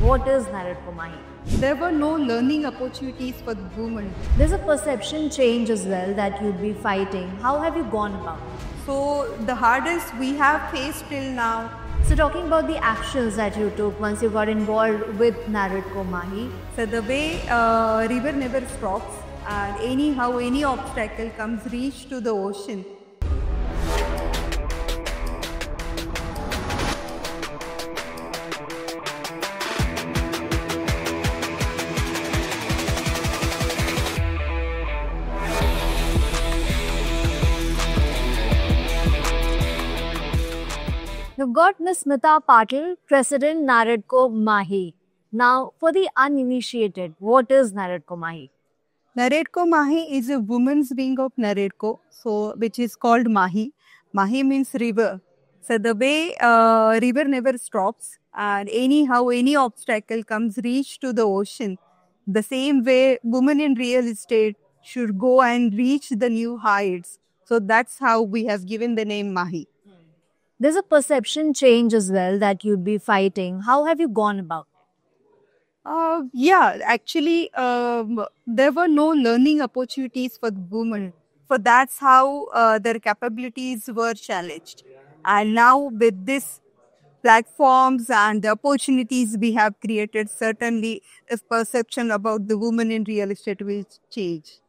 What is Narad Mahi? There were no learning opportunities for the women. There's a perception change as well that you'd be fighting. How have you gone about it? So the hardest we have faced till now. So talking about the actions that you took once you got involved with Narad Mahi. So the way river never stops, and anyhow any obstacle comes reach to the ocean. You've got Ms. Smita Patil, President Narad Mahi. Now, for the uninitiated, what is Narad Mahi? Narad Mahi is a woman's wing of Naredco, so which is called Mahi. Mahi means river. So the way river never stops, and anyhow any obstacle comes reach to the ocean. The same way women in real estate should go and reach the new heights. So that's how we have given the name Mahi. There's a perception change as well that you'd be fighting. How have you gone about it? Actually, there were no learning opportunities for the women. So that's how their capabilities were challenged. And now with this platforms and the opportunities we have created, certainly the perception about the women in real estate will change.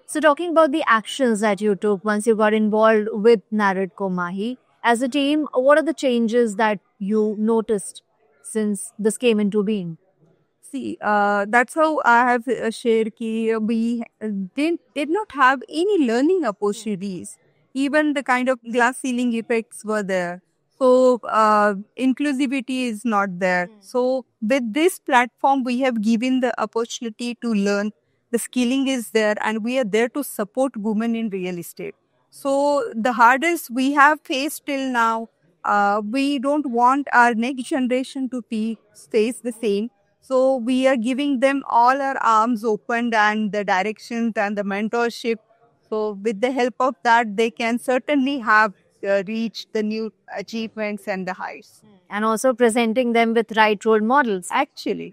So talking about the actions that you took once you got involved with Narad Mahi, as a team, what are the changes that you noticed since this came into being? See, that's how I have shared ki we did not have any learning opportunities. Even the kind of glass ceiling effects were there. So, inclusivity is not there. So, with this platform, we have given the opportunity to learn. The skilling is there, and we are there to support women in real estate. So, the hardest we have faced till now, we don't want our next generation to face the same. So we are giving them all our arms opened and the directions and the mentorship. So with the help of that, they can certainly have reached the new achievements and the heights. And also presenting them with right role models. Actually.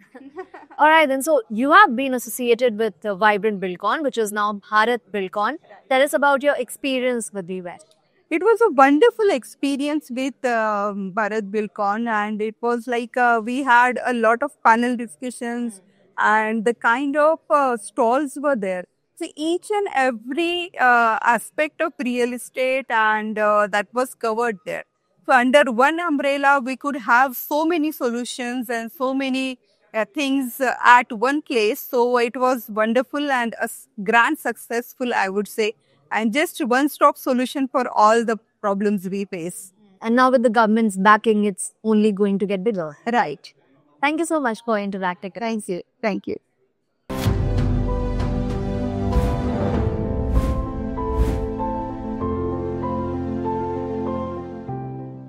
All right, then. So you have been associated with Vibrant Buildcon, which is now Bharat Buildcon. Tell us about your experience with the event. It was a wonderful experience with Bharat Buildcon, and it was like we had a lot of panel discussions and the kind of stalls were there. So each and every aspect of real estate and that was covered there. So under one umbrella, we could have so many solutions and so many things at one place. So it was wonderful and a grand successful, I would say. And just one-stop solution for all the problems we face. And now with the government's backing, it's only going to get bigger. Right. Thank you so much for interacting. Thank you. Thank you.